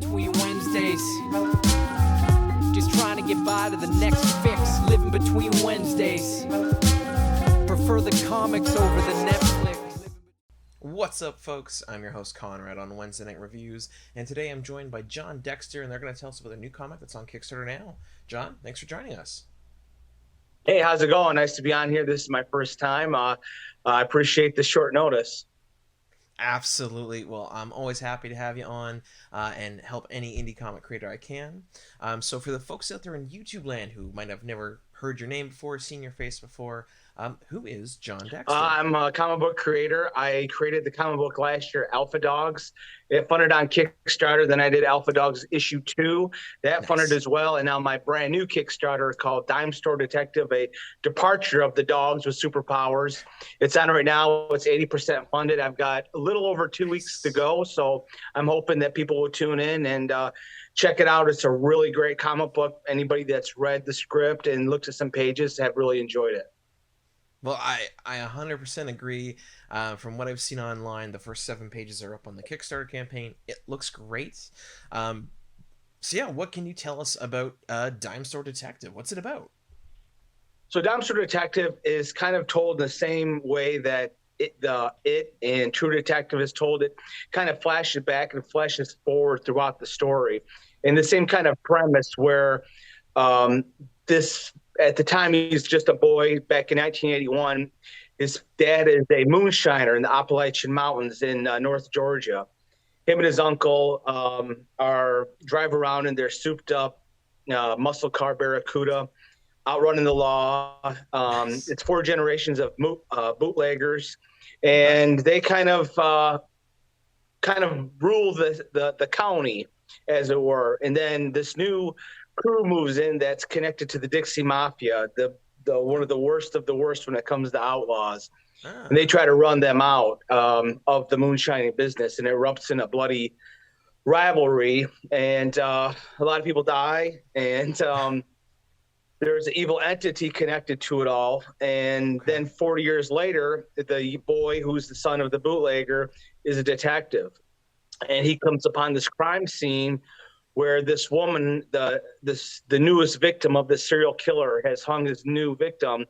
Between Wednesdays, just trying to get by to the next fix. Living between Wednesdays, prefer the comics over the Netflix. What's up, folks? I'm your host Konrad on Wednesday Night Reviews, and today I'm joined by Jon Dexter, and they're going to tell us about a new comic that's on Kickstarter now. Jon, thanks for joining us. Hey, how's it going? Nice to be on here. This is my first time. I appreciate the short notice. Absolutely. Well, I'm always happy to have you on and help any indie comic creator I can. So for the folks out there in YouTube land who might have never heard your name before, seen your face before, who is Jon Dexter? I'm a comic book creator. I created the comic book last year, Alpha Dogs. It funded on Kickstarter. Then I did Alpha Dogs issue 2. That funded as well. And now my brand new Kickstarter called Dime Store Detective, a departure of the dogs with superpowers. It's on right now. It's 80% funded. I've got a little over 2 weeks to go. So I'm hoping that people will tune in and check it out. It's a really great comic book. Anybody that's read the script and looked at some pages have really enjoyed it. Well, I 100% agree. From what I've seen online, the first 7 pages are up on the Kickstarter campaign. It looks great. So yeah, what can you tell us about Dime Store Detective? What's it about? So Dime Store Detective is kind of told the same way that It and True Detective is told. It kind of flashes back and flashes forward throughout the story. And the same kind of premise where this, at the time, he's just a boy back in 1981. His dad is a moonshiner in the Appalachian Mountains in North Georgia. Him and his uncle drive around in their souped up muscle car Barracuda, outrunning the law. Nice. It's 4 generations of bootleggers, and they kind of rule the county, as it were. And then this new crew moves in that's connected to the Dixie Mafia, the one of the worst of the worst when it comes to outlaws. And they try to run them out of the moonshining business, and it erupts in a bloody rivalry, and a lot of people die, and there's an evil entity connected to it all. And then 40 years later, the boy who's the son of the bootlegger is a detective, and he comes upon this crime scene where this woman, the newest victim of the serial killer, has hung his new victim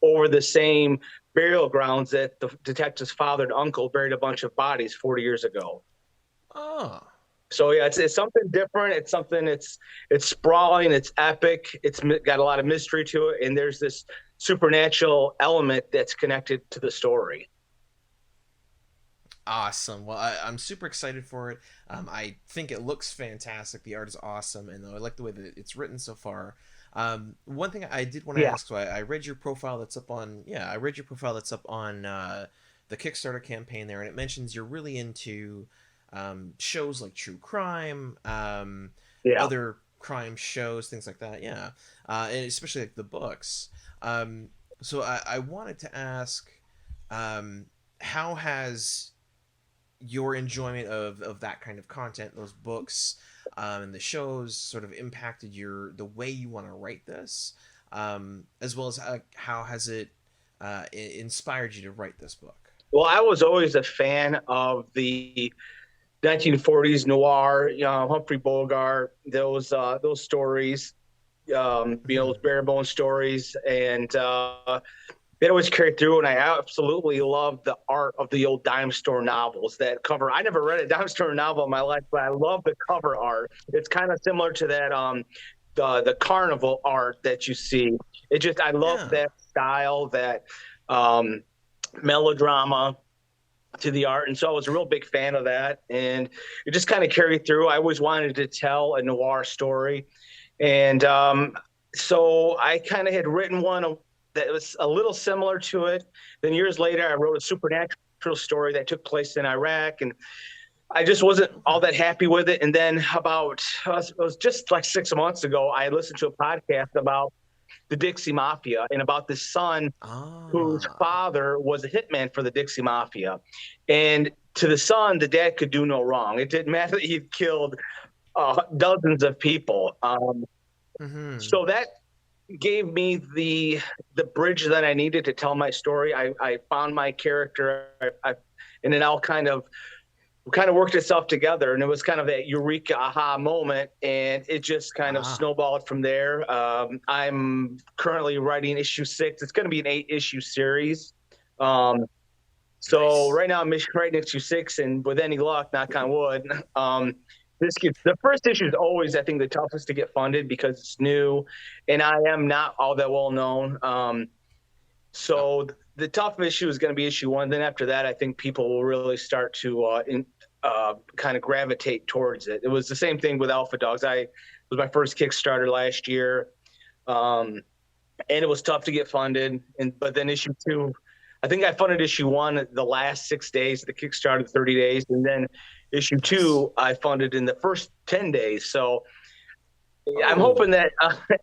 over the same burial grounds that the detective's father and uncle buried a bunch of bodies 40 years ago. Oh. So yeah, it's something different. It's something, it's sprawling, it's epic, it's got a lot of mystery to it, and there's this supernatural element that's connected to the story. Awesome. Well, I'm super excited for it. I think it looks fantastic. The art is awesome, and I like the way that it's written so far. One thing I did want to ask, so I read your profile that's up on, the Kickstarter campaign there, and it mentions you're really into shows like true crime, other crime shows, things like that. Yeah. And especially like the books. So I wanted to ask, how has your enjoyment of that kind of content, those books, and the shows sort of impacted the way you want to write this, as well as how has it inspired you to write this book? Well, I was always a fan of the 1940s noir, Humphrey Bogart, those stories, those bare bone stories, and it always carried through. And I absolutely love the art of the old dime store novels. That cover, I never read a dime store novel in my life, but I love the cover art. It's kind of similar to that the carnival art that you see. I love that style, that melodrama to the art. And so I was a real big fan of that, and it just kind of carried through. I always wanted to tell a noir story. And so I kind of had written one that was a little similar to it. Then years later, I wrote a supernatural story that took place in Iraq, and I just wasn't all that happy with it. And then it was just like 6 months ago, I listened to a podcast about the Dixie Mafia and about this son whose father was a hitman for the Dixie Mafia. And to the son, the dad could do no wrong. It didn't matter that he'd killed dozens of people. So that gave me the bridge that I needed to tell my story. I found my character, and it all kind of kind of worked itself together, and it was kind of that eureka aha moment, and it just kind of snowballed from there. I'm currently writing issue 6. It's going to be an 8-issue series. So right now I'm writing issue 6, and with any luck, knock on wood, the first issue is always, I think, the toughest to get funded because it's new, and I am not all that well known. So the tough issue is going to be issue 1. Then after that, I think people will really start to kind of gravitate towards it. It was the same thing with Alpha Dogs. It was my first Kickstarter last year, and it was tough to get funded. But then issue 2, I think I funded issue 1 the last 6 days, the Kickstarter 30 days, and then issue 2 I funded in the first 10 days. So I'm hoping that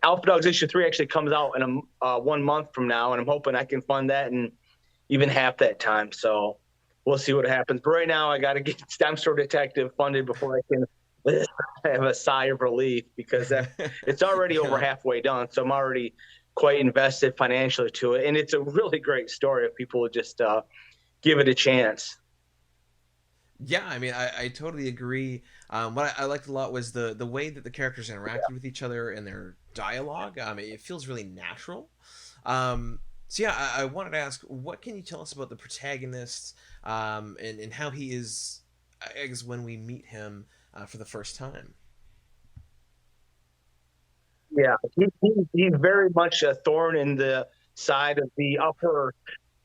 Alpha Dogs issue 3 actually comes out in 1 month from now, and I'm hoping I can fund that in even half that time. So we'll see what happens. But right now, I got to get Dime Store Detective funded before I can have a sigh of relief, because it's already over halfway done. So I'm already quite invested financially to it, and it's a really great story if people would just give it a chance. Yeah, I mean, I totally agree. What I liked a lot was the way that the characters interacted with each other and their dialogue. It feels really natural. So yeah, I wanted to ask, what can you tell us about the protagonist, and how he is, I guess, when we meet him for the first time? Yeah, he's very much a thorn in the side of the upper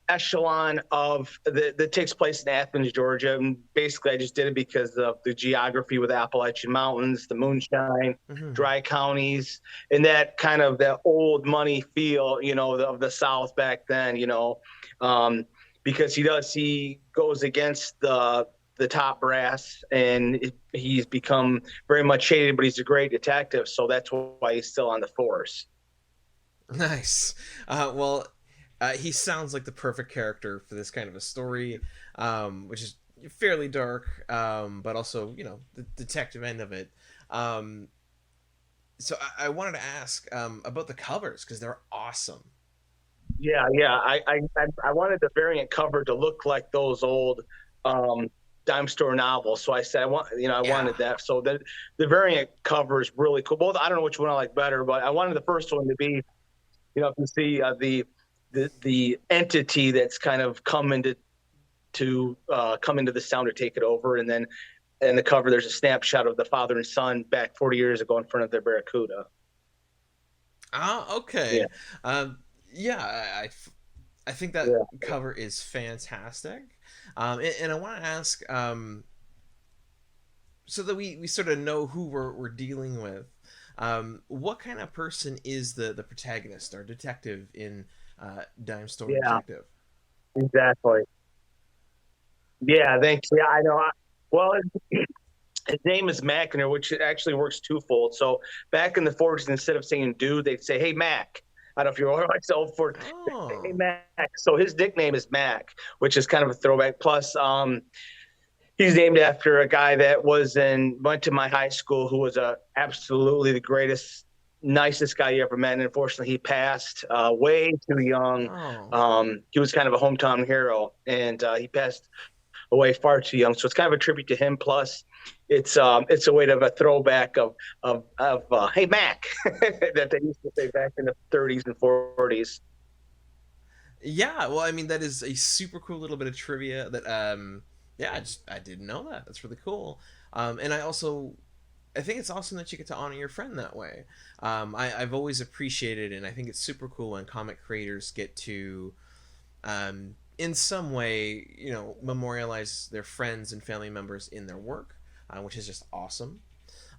echelon of that takes place in Athens, Georgia. And basically, I just did it because of the geography with Appalachian Mountains, the moonshine, dry counties, and that kind of that old money feel, of the South back then, because he goes against the top brass, and he's become very much hated, but he's a great detective. So that's why he's still on the force. Nice. He sounds like the perfect character for this kind of a story, which is fairly dark, but also, the detective end of it. So I wanted to ask about the covers, because they're awesome. Yeah. I wanted the variant cover to look like those old dime store novels. So I said, I wanted that. So the variant cover is really cool. Both, I don't know which one I like better, but I wanted the first one to be, you can see the entity that's kind of come into the sound to take it over, and then in the cover there's a snapshot of the father and son back 40 years ago in front of their Barracuda. Okay. Yeah. I think that cover is fantastic, and I want to ask, so that we sort of know who we're dealing with. What kind of person is the protagonist or detective in Dime Store Detective? Exactly. Yeah, thanks. Yeah, I know. Well, his name is Mackner, which actually works twofold. So back in the 40s, instead of saying dude, they'd say, "Hey, Mac." I don't know if you're myself for "Hey, Mac." So his nickname is Mac, which is kind of a throwback. Plus, he's named after a guy that went to my high school, who was absolutely the greatest, nicest guy you ever met. And unfortunately, he passed way too young. He was kind of a hometown hero, and he passed away far too young. So it's kind of a tribute to him. Plus, it's a way of a throwback of "Hey, Mac," that they used to say back in the 30s and 40s. Yeah, well, I mean, that is a super cool little bit of trivia that I didn't know that. That's really cool. And I think it's awesome that you get to honor your friend that way. I've always appreciated, and I think it's super cool when comic creators get to, in some way, memorialize their friends and family members in their work, which is just awesome.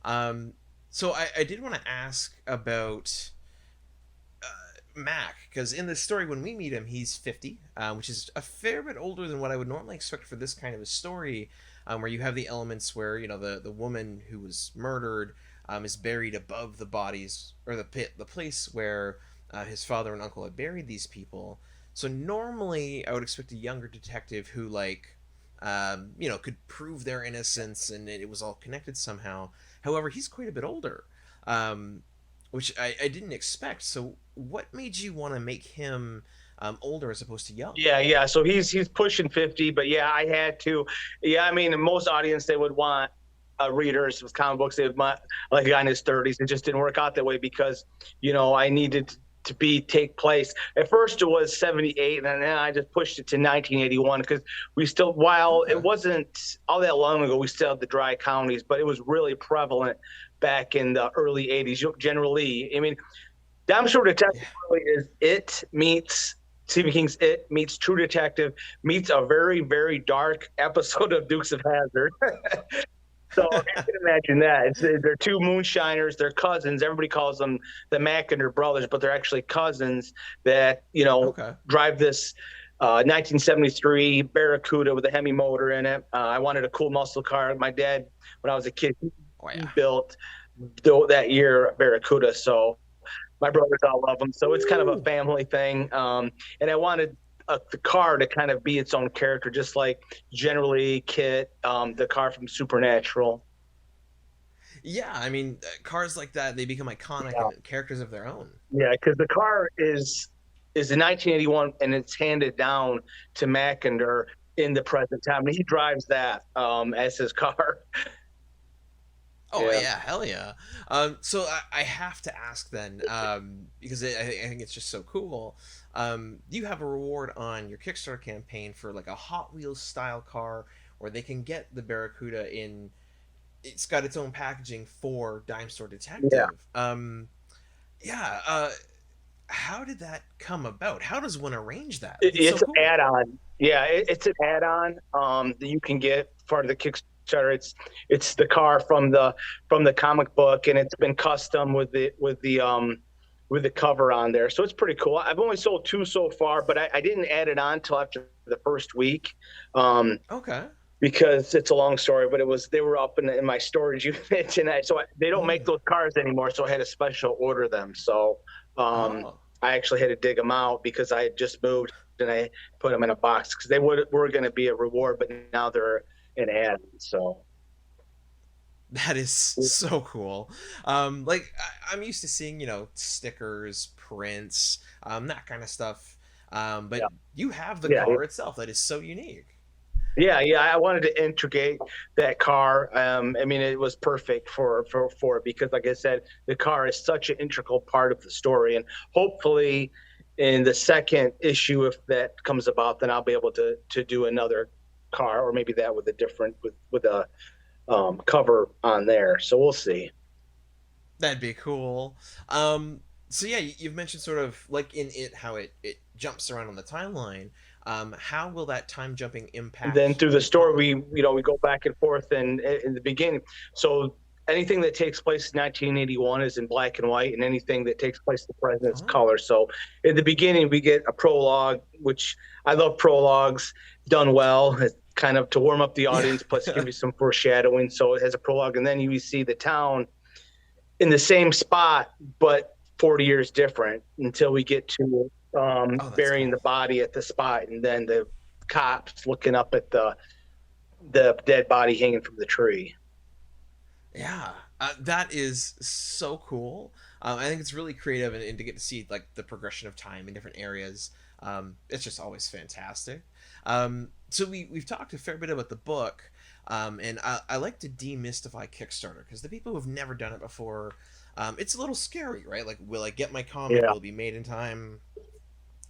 So I did want to ask about Mac, because in this story, when we meet him, he's 50, which is a fair bit older than what I would normally expect for this kind of a story, where you have the elements where the woman who was murdered is buried above the bodies, or the place where his father and uncle had buried these people. So normally I would expect a younger detective who could prove their innocence and it was all connected somehow. However, he's quite a bit older, which I didn't expect. So what made you want to make him older as opposed to young. Yeah. So he's pushing 50, but yeah, I had to. Yeah, I mean, in most audience they would want readers with comic books. They would want like a guy in his 30s. It just didn't work out that way because, I needed to take place. At first it was 78, and then I just pushed it to 1981 because we still, while it wasn't all that long ago, we still had the dry counties, but it was really prevalent back in the early 80s. Generally, I mean, Dime Store Detective really is It meets Stephen King's It meets True Detective meets a very, very dark episode of Dukes of Hazzard. So you can imagine that. They're two moonshiners. They're cousins. Everybody calls them the Mackinder brothers, but they're actually cousins that, drive this 1973 Barracuda with a Hemi motor in it. I wanted a cool muscle car. My dad, when I was a kid, he built that year Barracuda. So my brothers all love them. So it's kind of a family thing. And I wanted the car to kind of be its own character, just like generally Kit, the car from Supernatural. Yeah, I mean, cars like that, they become iconic and characters of their own. Yeah, because the car is in 1981, and it's handed down to Mackinder in the present time. And he drives that as his car. Oh yeah, hell yeah. So I have to ask then, because I think it's just so cool. You have a reward on your Kickstarter campaign for like a Hot Wheels style car, where they can get the Barracuda in. It's got its own packaging for Dime Store Detective. How did that come about? How does one arrange that? It's so cool. An add-on. Yeah, it's an add-on that you can get part of the Kickstarter. It's the car from the comic book, and it's been custom with the cover on there. So it's pretty cool. I've only sold 2 so far, but I didn't add it on till after the first week. Because it's a long story, but they were up in my storage unit, and they don't make those cars anymore. So I had to special order them. So I actually had to dig them out because I had just moved, and I put them in a box because they were going to be a reward, but now they're an ad. So that is so cool. Like I'm used to seeing, stickers, prints, that kind of stuff. But you have the car itself that is so unique. Yeah, I wanted to integrate that car. I mean, it was perfect for it because, like I said, the car is such an integral part of the story, and hopefully, in the second issue, if that comes about, then I'll be able to do another car, or maybe that with a different with a cover on there. So we'll see. That'd be cool. So yeah, you've mentioned sort of like in it how it jumps around on the timeline. How will that time jumping impact? Then through the story, we go back and forth, and in the beginning, so anything that takes place in 1981 is in black and white, and anything that takes place in the present is color. So in the beginning, we get a prologue, which I love prologues done well, kind of to warm up the audience, plus give you some foreshadowing. So it has a prologue, and then you see the town in the same spot, but 40 years different until we get to burying the body at the spot, and then the cops looking up at the dead body hanging from the tree. Yeah, that is so cool. I think it's really creative, and to get to see like the progression of time in different areas, it's just always fantastic. So we've talked a fair bit about the book, and I like to demystify Kickstarter because the people who have never done it before, it's a little scary, right? Like, will I get my comic? Will it be made in time?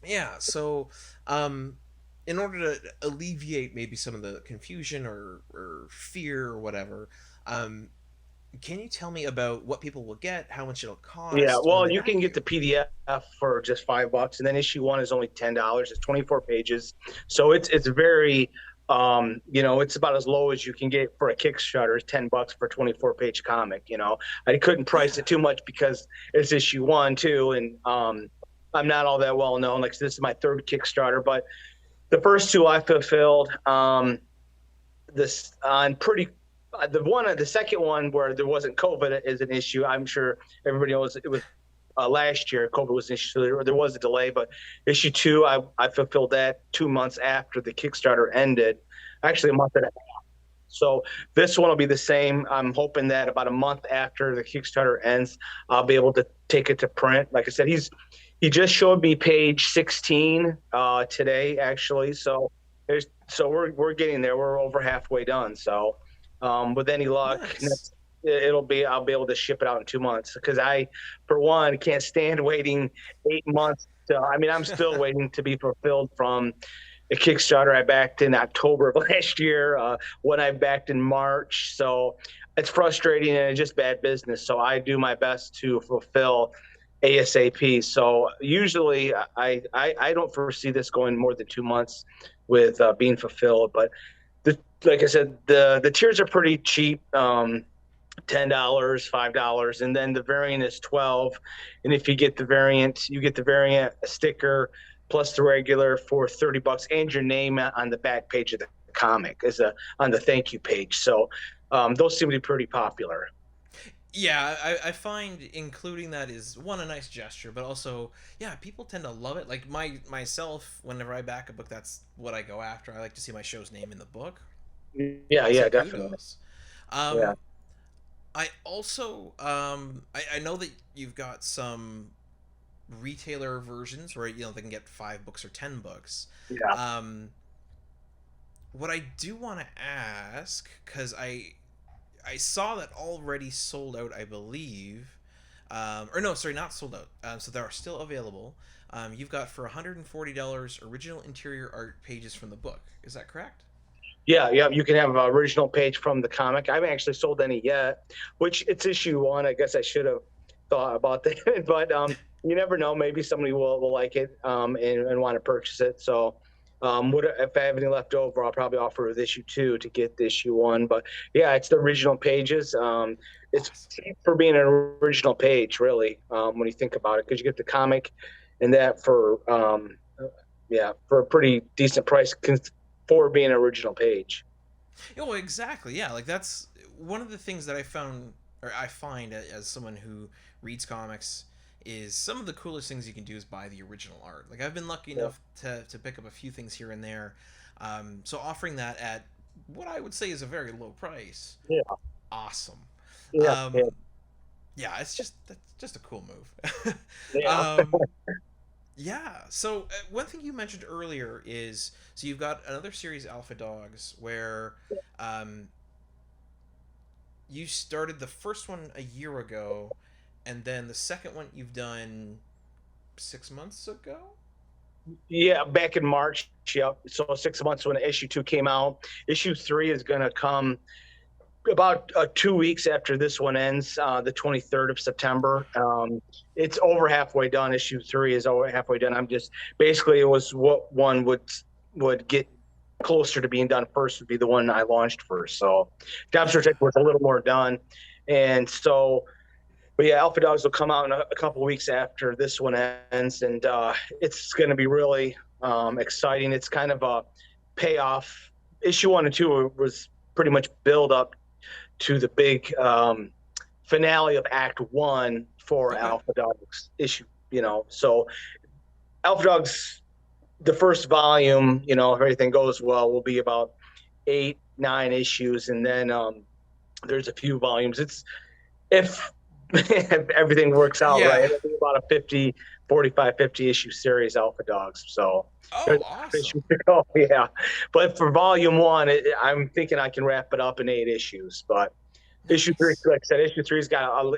Yeah, so in order to alleviate maybe some of the confusion or fear or whatever, can you tell me about what people will get, how much it'll cost? Yeah, well, you can get the PDF for just $5, and then issue 1 is only $10. It's 24 pages, so it's very it's about as low as you can get for a Kickstarter. It's $10 for a 24-page comic. I couldn't price it too much because it's issue 1 too, and I'm not all that well known. Like, this is my 3rd Kickstarter, but the first 2 I fulfilled. The second one where there wasn't COVID is an issue. I'm sure everybody knows it was last year. COVID was an issue. So there was a delay, but issue 2, I fulfilled that 2 months after the Kickstarter ended. Actually, a month and a half. So this one will be the same. I'm hoping that about a month after the Kickstarter ends, I'll be able to take it to print. Like I said, He just showed me page 16 today, actually. So we're getting there. We're over halfway done. So with any luck, Nice. I'll be able to ship it out in 2 months, because I, for one, can't stand waiting 8 months. I mean, I'm still waiting to be fulfilled from a Kickstarter I backed in October of last year, one I backed in March. So it's frustrating and it's just bad business. So I do my best to fulfill ASAP. So usually I don't foresee this going more than 2 months with being fulfilled. But like I said, the tiers are pretty cheap. $10, $5, and then the variant is 12. And if you get the variant, a sticker plus the regular for $30, and your name on the back page of the comic on the thank you page. So those seem to be pretty popular. Yeah, I find including that is, one, a nice gesture, but also, yeah, people tend to love it. Like myself, whenever I back a book, that's what I go after. I like to see my show's name in the book. Yeah, So definitely. kudos. Yeah. I also I know that you've got some retailer versions where they can get 5 books or 10 books. Yeah. What I do want to ask, because I saw that already sold out, I believe. Or no, sorry, not sold out. So they are still available. You've got for $140 original interior art pages from the book. Is that correct? Yeah, you can have an original page from the comic. I haven't actually sold any yet, which it's issue 1. I guess I should have thought about that, but you never know. Maybe somebody will like it and want to purchase it. So if I have any left over, I'll probably offer with issue 2 to get the issue 1. But yeah, it's the original pages. It's cheap for being an original page, really, when you think about it, because you get the comic and that for for a pretty decent price for being an original page. Oh, exactly. Yeah, like that's one of the things that I find as someone who reads comics, is some of the coolest things you can do is buy the original art. Like I've been lucky enough to pick up a few things here and there. So offering that at what I would say is a very low price. Yeah. Awesome. Yeah. Yeah, that's just a cool move. Yeah. Yeah. So one thing you mentioned earlier is, so you've got another series, Alpha Dogs, where you started the first one a year ago, and then the second one you've done 6 months ago. Yeah, back in March. Yep. So 6 months when issue 2 came out. Issue 3 is going to come about 2 weeks after this one ends, the 23rd of September. It's over halfway done. Issue 3 is over halfway done. I'm just, basically, it was what one would get closer to being done first would be the one I launched first. So Job Search was a little more done. And so, but yeah, Alpha Dogs will come out in a couple of weeks after this one ends. And it's going to be really exciting. It's kind of a payoff. Issue 1 and 2 was pretty much build up to the big finale of Act 1 for Alpha Dogs issue. So Alpha Dogs, the first volume, if everything goes well, will be about 8-9 issues, and then there's a few volumes. It's if everything works out right, it'll be about a 50 issue series, Alpha Dogs. So awesome. Yeah, but for volume 1, I'm thinking I can wrap it up in 8 issues. But issue 3, like I said, issue 3's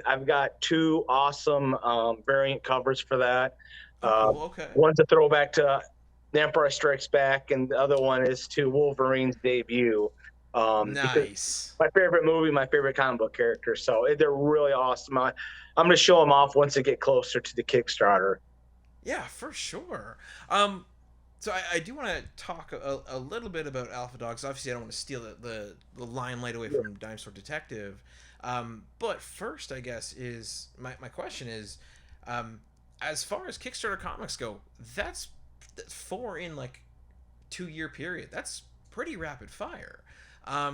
I've got 2 awesome variant covers for that. One's a throwback to The Empire Strikes Back, and the other one is to Wolverine's debut. Nice. My favorite movie, my favorite comic book character. So they're really awesome. I'm going to show them off once they get closer to the Kickstarter. Yeah, for sure. So I do want to talk a little bit about Alpha Dogs. Obviously, I don't want to steal the limelight away from Dinosaur Detective. But first, I guess, is my question is, as far as Kickstarter comics go, that's 4 in like 2-year period. That's pretty rapid fire. I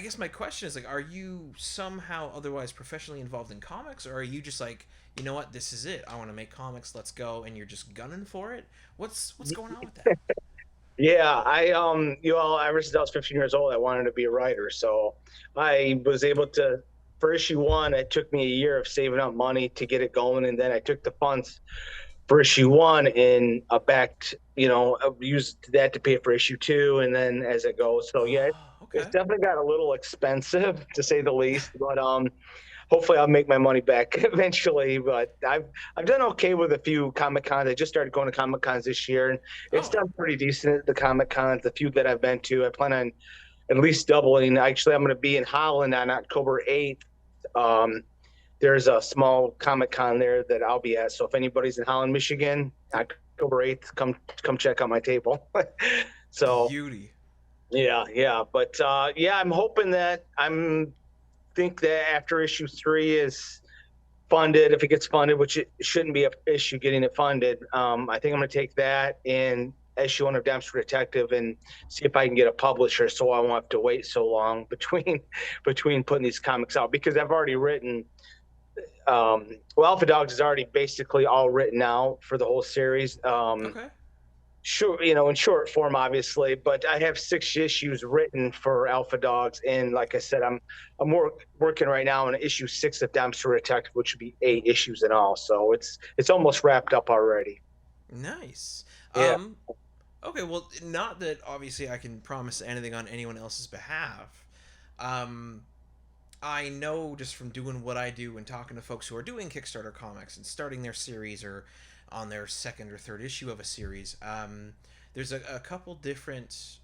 guess my question is, like, are you somehow otherwise professionally involved in comics, or are you just like, you know what, this is it, I want to make comics, let's go, and you're just gunning for it? What's going on with that? Yeah, ever since I was 15 years old, I wanted to be a writer. So I was able to for issue 1, it took me a year of saving up money to get it going, and then I took the funds for issue 1 and used that to pay for issue 2, and then as it goes. So yeah, it's definitely got a little expensive to say the least, but hopefully I'll make my money back eventually. But I've done okay with a few Comic Cons. I just started going to Comic Cons this year, and it's done pretty decent at the Comic Cons. The few that I've been to, I plan on at least doubling. Actually, I'm going to be in Holland on October 8th. There's a small Comic Con there that I'll be at. So if anybody's in Holland, Michigan, October 8th, come check out my table. So beauty. Yeah. But I'm hoping that think that after issue 3 is funded, if it gets funded, which it shouldn't be an issue getting it funded, I think I'm going to take that and issue 1 of Dexter Detective and see if I can get a publisher, so I won't have to wait so long between putting these comics out, because I've already written. Alpha Dogs is already basically all written out for the whole series. Sure, in short form, obviously, but I have 6 issues written for Alpha Dogs, and like I said, I'm working right now on issue 6 of Dexter Detective, which would be 8 issues in all. So it's almost wrapped up already. Nice. Yeah. Okay, well, not that obviously I can promise anything on anyone else's behalf. I know just from doing what I do and talking to folks who are doing Kickstarter comics and starting their series or on their 2nd or 3rd issue of a series, there's a couple different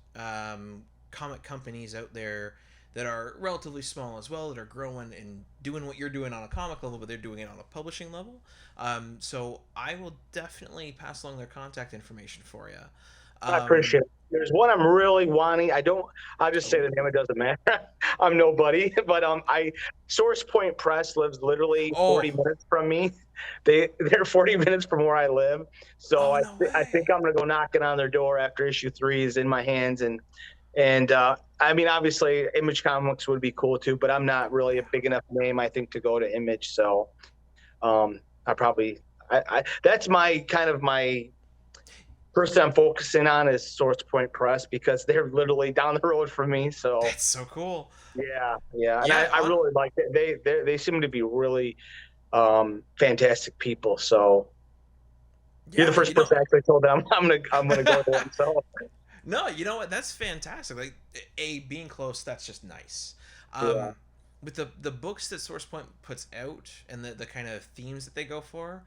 comic companies out there that are relatively small as well, that are growing and doing what you're doing on a comic level, but they're doing it on a publishing level. So I will definitely pass along their contact information for you. I appreciate it. There's one I'm really wanting. I'll just say the name, it doesn't matter. I'm nobody, but Source Point Press lives literally 40 minutes from me. They're 40 minutes from where I live. So I think I'm going to go knocking on their door after issue 3 is in my hands. And I mean, obviously Image Comics would be cool too, but I'm not really a big enough name, I think, to go to Image. So that's my person I'm focusing on is Source Point Press, because they're literally down the road from me. So that's so cool. Yeah. And I really like it. They seem to be really fantastic people. So you're the first person I actually told them I'm gonna go to them. So no, you know what? That's fantastic. Like, being close, that's just nice. With the books that Source Point puts out and the kind of themes that they go for,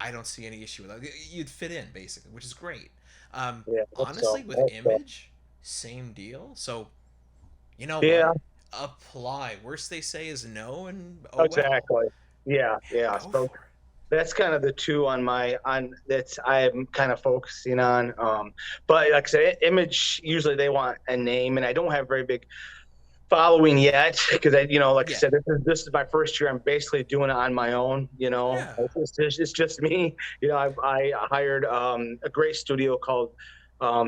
I don't see any issue with that. You'd fit in, basically, which is great. Honestly, with Image, same deal. So, what? Apply. Worst they say is no, and exactly. Well. Yeah. So that's kind of the 2 that's I'm kind of focusing on. But like I said, Image, usually they want a name, and I don't have very big following yet, because I said, this is my first year. I'm basically doing it on my own. It's just me. I hired a great studio called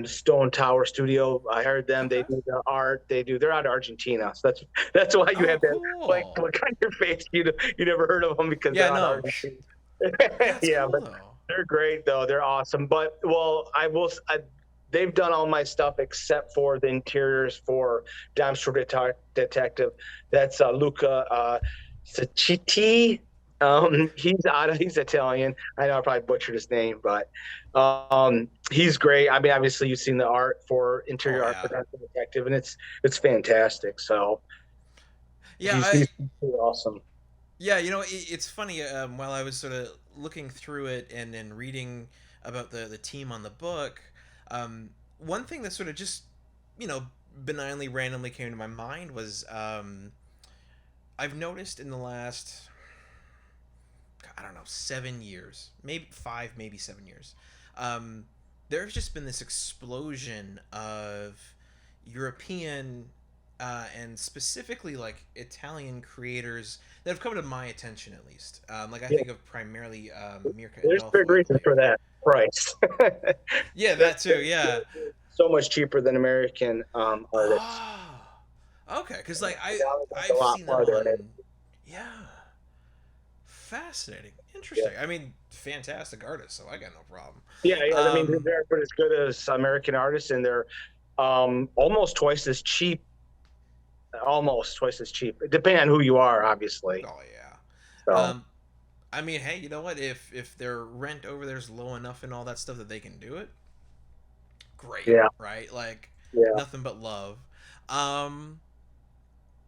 Stone Tower Studio. I hired them. They do the art. They're out of Argentina, so that's why you have that look on your face. You never heard of them because they're out of Argentina. Cool, but they're great though. They're awesome. But they've done all my stuff except for the interiors for Dexter Detective. That's Luca Cicchitti. He's Italian. I know I probably butchered his name, but he's great. I mean, obviously you've seen the art for interior art for Dexter Detective, and it's fantastic. So he's awesome. Yeah, it's funny. While I was sort of looking through it and reading about the team on the book, one thing that sort of just benignly randomly came to my mind was I've noticed in the last 7 years, maybe 5, maybe 7 years, there's just been this explosion of European and specifically like Italian creators that have come to my attention, at least. I think of primarily Mirka. There's good reason for that price. Yeah, that too. Yeah, so much cheaper than American artists. Oh, okay, because I've seen that one. Yeah, fascinating, interesting. Yeah. I mean, fantastic artists, so I got no problem. Yeah. I mean, they're as good as American artists, and they're almost twice as cheap almost twice as cheap, depending on who you are, obviously. Oh yeah. So I mean, hey, you know what? If their rent over there's low enough and all that stuff that they can do it, great, yeah, right? Like yeah. nothing but love. Um,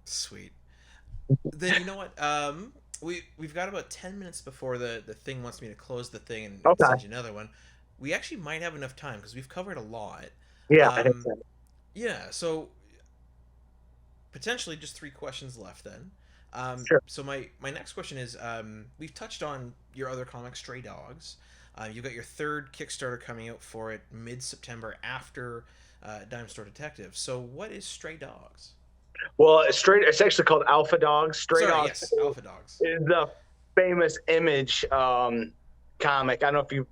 Sweet. Then you know what? We've got about 10 minutes before the thing wants me to close the thing and Okay. send you another one. We actually might have enough time because we've covered a lot. Yeah, I think Um, so. yeah, so potentially just three questions left then. Sure. So my next question is, we've touched on your other comic, Stray Dogs. You've got your third Kickstarter coming out for it mid-September after Dime Store Detective. So what is Stray Dogs? Well, it's actually called Alpha Dogs. Stray Sorry, Dogs yes, Alpha Dogs. is the famous Image comic. I don't know if you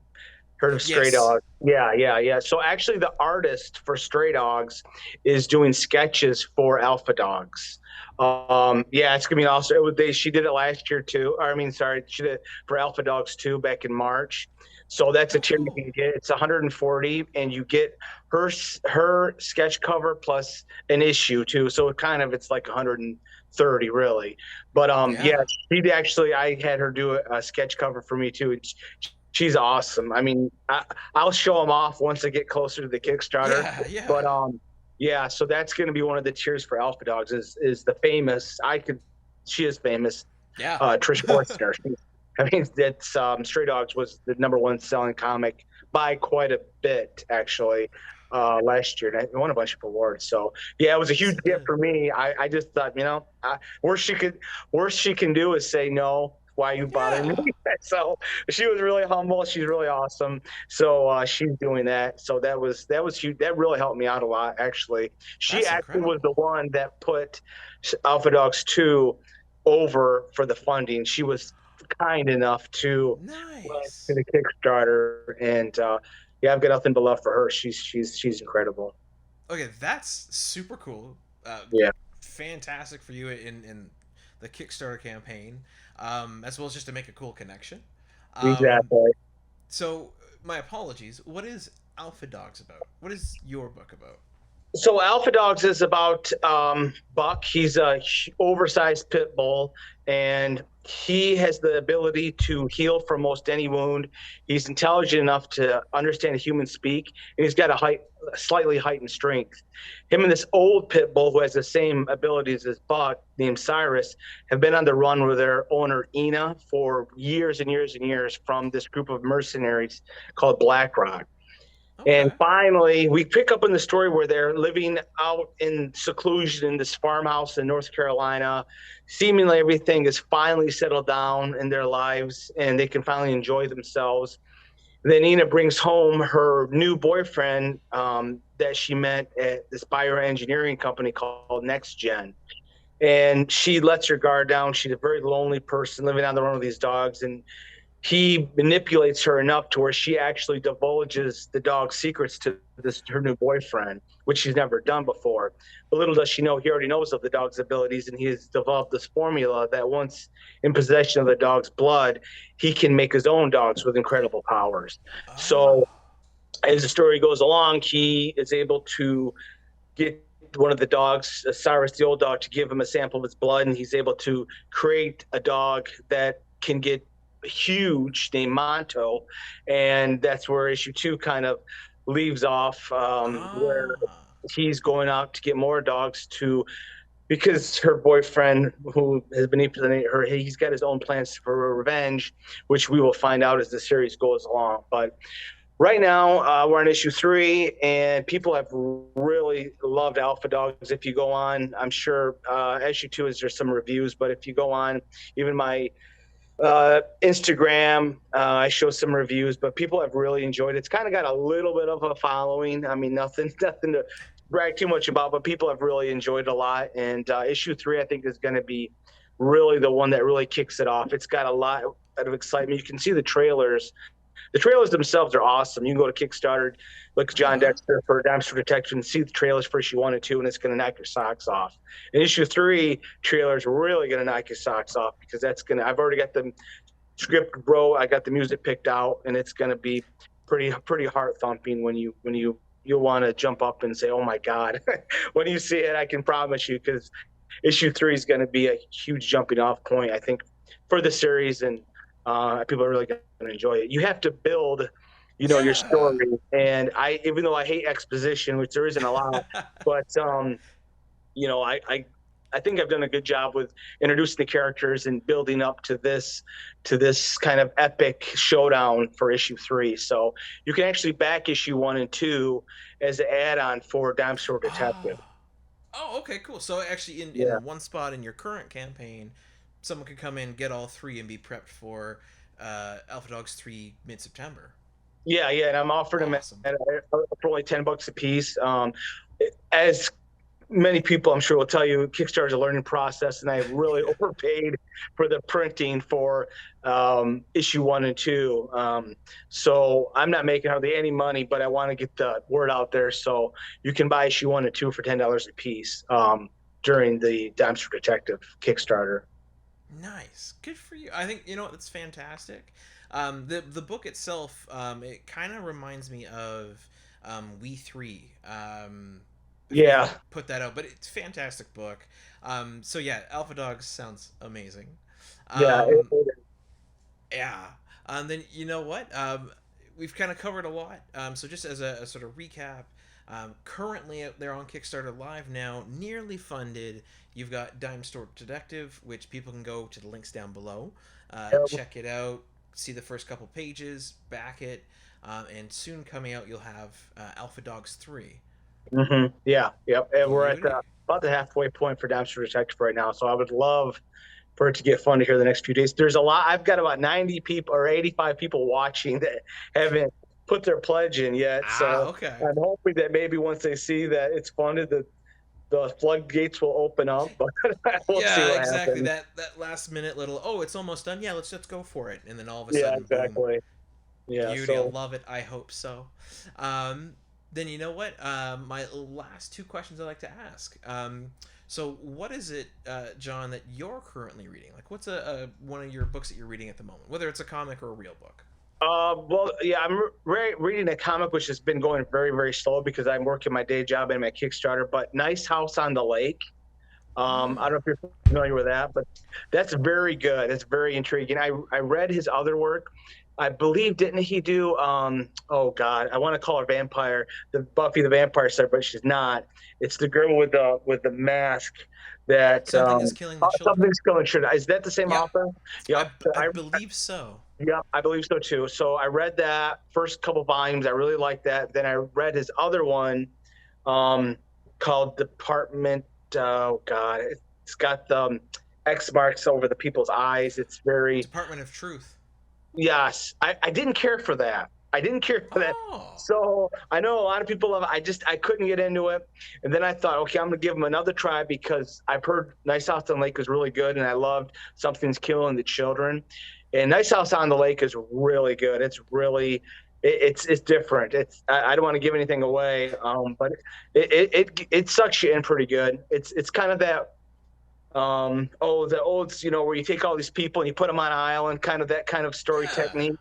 heard of Stray Yes. Dogs. Yeah. So actually, the artist for Stray Dogs is doing sketches for Alpha Dogs. Yeah, it's gonna be awesome. She did it last year too. Or, I mean, sorry, she did it for Alpha Dogs 2 back in March. So that's a Oh, tier you cool. can get. It's 140, and you get her sketch cover plus an issue too. So it's like 130 really. But Yeah. yeah, I had her do a sketch cover for me too. She's awesome. I mean, I'll show them off once I get closer to the Kickstarter. Yeah, yeah. But yeah. So that's going to be one of the tiers for Alpha Dogs. Is the famous? She is famous. Yeah. Trish Forstner. I mean, that's Stray Dogs was the #1 selling comic by quite a bit actually last year. And it won a bunch of awards. So yeah, it was a Yes, huge it gift did. for me. I just thought, worst she can do is say no. Why you bothering me? Yeah. So she was really humble. She's really awesome. So she's doing that. So that was huge. That really helped me out a lot. Actually, she That's actually was the incredible. one that put Alpha Dogs 2 over for the funding. She was kind enough to run to Nice. the Kickstarter, and yeah, I've got nothing but love for her. She's incredible. Okay, that's super cool. Yeah, Fantastic for you in the Kickstarter campaign, as well as just to make a cool connection. Um, exactly. so my apologies. What is Alpha Dogs about? What is your book about? So Alpha Dogs is about Buck. He's a oversized pit bull, and he has the ability to heal from most any wound. He's intelligent enough to understand human speak, and he's got a slightly heightened strength. Him and this old pit bull, who has the same abilities as Buck, named Cyrus, have been on the run with their owner Ina for years and years and years from this group of mercenaries called BlackRock. And Okay. finally, we pick up in the story where they're living out in seclusion in this farmhouse in North Carolina. Seemingly everything is finally settled down in their lives and they can finally enjoy themselves. Then Nina brings home her new boyfriend that she met at this bioengineering company called Next Gen. And she lets her guard down. She's a very lonely person living on the run with these dogs. And he manipulates her enough to where she actually divulges the dog's secrets to her new boyfriend, which she's never done before. But little does she know, he already knows of the dog's abilities, and he has developed this formula that once in possession of the dog's blood, he can make his own dogs with incredible powers. So Oh. as the story goes along, he is able to get one of the dogs, Cyrus, the old dog, to give him a sample of his blood, and he's able to create a dog that can get huge named Monto, and that's where issue 2 kind of leaves off, where Ah. he's going out to get more dogs to because her boyfriend, who has been impersonating her, he's got his own plans for revenge, which we will find out as the series goes along. But right now, we're on issue 3, and people have really loved Alpha Dogs. If you go on, I'm sure issue 2 is there's some reviews, but if you go on, even my Instagram, I show some reviews, but people have really enjoyed it. It's kind of got a little bit of a following. I mean, nothing to brag too much about, but people have really enjoyed it a lot. And issue 3, I think, is going to be really the one that really kicks it off. It's got a lot of excitement. You can see the trailers. The trailers themselves are awesome. You can go to Kickstarter, look at Jon Yeah. Dexter for Dime Store Detective, and see the trailers for issue 1 and 2, and it's going to knock your socks off. And issue 3 trailers are really going to knock your socks off because I've already got the script, bro. I got the music picked out, and it's going to be pretty heart thumping when you'll want to jump up and say, "Oh my God!" when you see it. I can promise you, because issue 3 is going to be a huge jumping off point, I think, for the series, and people are really going to enjoy it. You have to build, your story, and even though I hate exposition, which there isn't a lot, but I think I've done a good job with introducing the characters and building up to this kind of epic showdown for issue 3. So you can actually back issue 1 and 2 as an add-on for Dime Store Detective. Oh, okay, cool. So actually, in one spot in your current campaign, someone could come in, get all 3, and be prepped for Alpha Dogs 3 mid-September. Yeah, and I'm offering them for only $10 a piece. As many people, I'm sure, will tell you, Kickstarter is a learning process, and I really overpaid for the printing for issue 1 and 2. So I'm not making hardly any money, but I want to get the word out there. So you can buy issue 1 and 2 for $10 a piece during the Dime Store Detective Kickstarter. Nice, good for you. I think that's fantastic. The book itself, it kind of reminds me of We 3. Put that out, but it's a fantastic book. So yeah, Alpha Dogs sounds amazing. Then you know what? We've kind of covered a lot. So just as a sort of recap, currently out there on Kickstarter Live now, nearly funded. You've got Dime Store Detective, which people can go to the links down below, check it out, see the first couple pages, back it, and soon coming out you'll have Alpha Dogs 3. Mm-hmm. Yeah, yep. And we're at about the halfway point for Dime Store Detective right now. So I would love for it to get funded here the next few days. There's a lot. I've got about 90 people or 85 people watching that haven't put their pledge in yet. So I'm hoping that maybe once they see that it's funded, the floodgates will open up. But we'll see what exactly. happens. That last minute little, it's almost done. Yeah, let's go for it. And then all of a sudden, exactly. Boom. Yeah, beauty. I love it. I hope so. Then you know what? My last 2 questions I'd like to ask. So what is it, Jon, that you're currently reading? Like, what's one of your books that you're reading at the moment, whether it's a comic or a real book? Well, yeah, I'm reading a comic which has been going very, very slow because I'm working my day job and my Kickstarter. But Nice House on the Lake. I don't know if you're familiar with that, but that's very good. It's very intriguing. I read his other work. I believe, didn't he do, oh God, I want to call her Vampire, the Buffy the Vampire Slayer, but she's not. It's the girl with the mask that... Something is Killing the Children. Something's Killing Children. Is that the same author? Yeah, I believe so. Yeah, I believe so too. So I read that first couple volumes. I really liked that. Then I read his other one called Department, oh God, it's got the X marks over the people's eyes. It's very... Department of Truth. Yes, I didn't care for that. So I know a lot of people love it. I couldn't get into it. And then I thought, okay, I'm going to give them another try because I've heard Nice House on the Lake is really good, and I loved Something's Killing the Children. And Nice House on the Lake is really good. It's really, it's different. I don't want to give anything away, but it sucks you in pretty good. It's kind of that. The old, where you take all these people and you put them on an island, kind of that kind of story technique.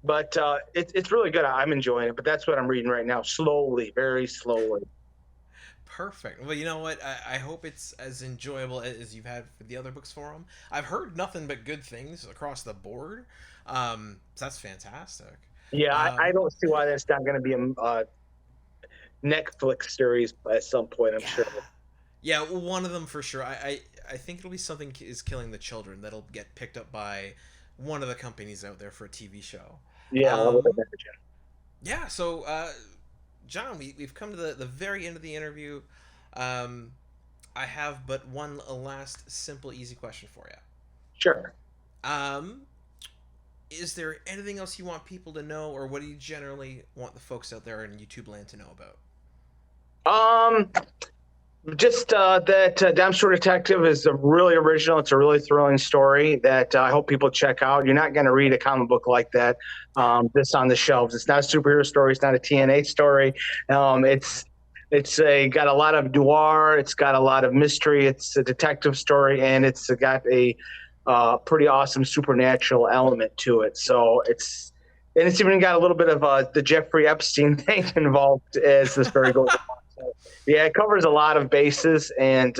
But it's really good. I'm enjoying it. But that's what I'm reading right now, slowly, very slowly. Perfect. Well, you know what? I hope it's as enjoyable as you've had for the other books for them. I've heard nothing but good things across the board. So that's fantastic. Yeah, I don't see why that's not going to be a Netflix series at some point, I'm sure. Yeah, one of them for sure. I think it'll be Something is Killing the Children that'll get picked up by one of the companies out there for a TV show. Yeah, I would imagine. Yeah, so, Jon, we've come to the very end of the interview. I have but one last simple, easy question for you. Sure. Is there anything else you want people to know, or what do you generally want the folks out there in YouTube land to know about? Just that Dime Store Detective is really original. It's a really thrilling story that I hope people check out. You're not going to read a comic book like that this on the shelves. It's not a superhero story. It's not a TNA story. It's got a lot of noir. It's got a lot of mystery. It's a detective story, and it's got a pretty awesome supernatural element to it. So it's even got a little bit of the Jeffrey Epstein thing involved as this story goes on. So, yeah, it covers a lot of bases, and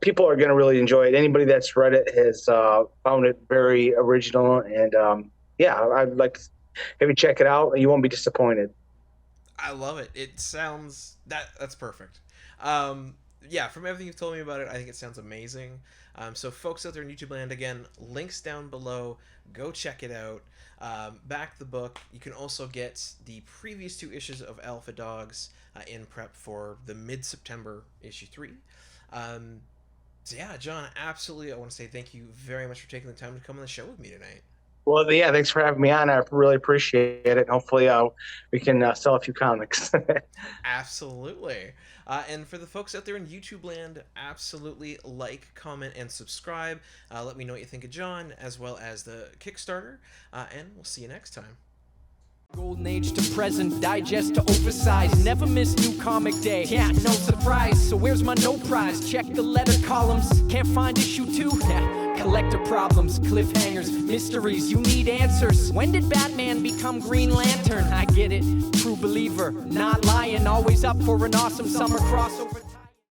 people are going to really enjoy it. Anybody that's read it has found it very original, and I'd like to have you check it out. You won't be disappointed. I love it. It sounds that's perfect. From everything you've told me about it, I think it sounds amazing. So folks out there in YouTube land, again, links down below. Go check it out. Back the book. You can also get the previous 2 issues of Alpha Dogs in prep for the mid-September issue 3. Jon, absolutely, I want to say thank you very much for taking the time to come on the show with me tonight. Well, thanks for having me on. I really appreciate it. Hopefully we can sell a few comics. Absolutely. And for the folks out there in YouTube land, absolutely like, comment, and subscribe. Let me know what you think of Jon, as well as the Kickstarter, and we'll see you next time. Golden age to present, digest to oversize. Never miss new comic day, yeah, no surprise. So where's my no prize? Check the letter columns. Can't find issue 2? Collector problems, cliffhangers, mysteries, you need answers. When did Batman become Green Lantern? I get it, true believer, not lying. Always up for an awesome summer crossover.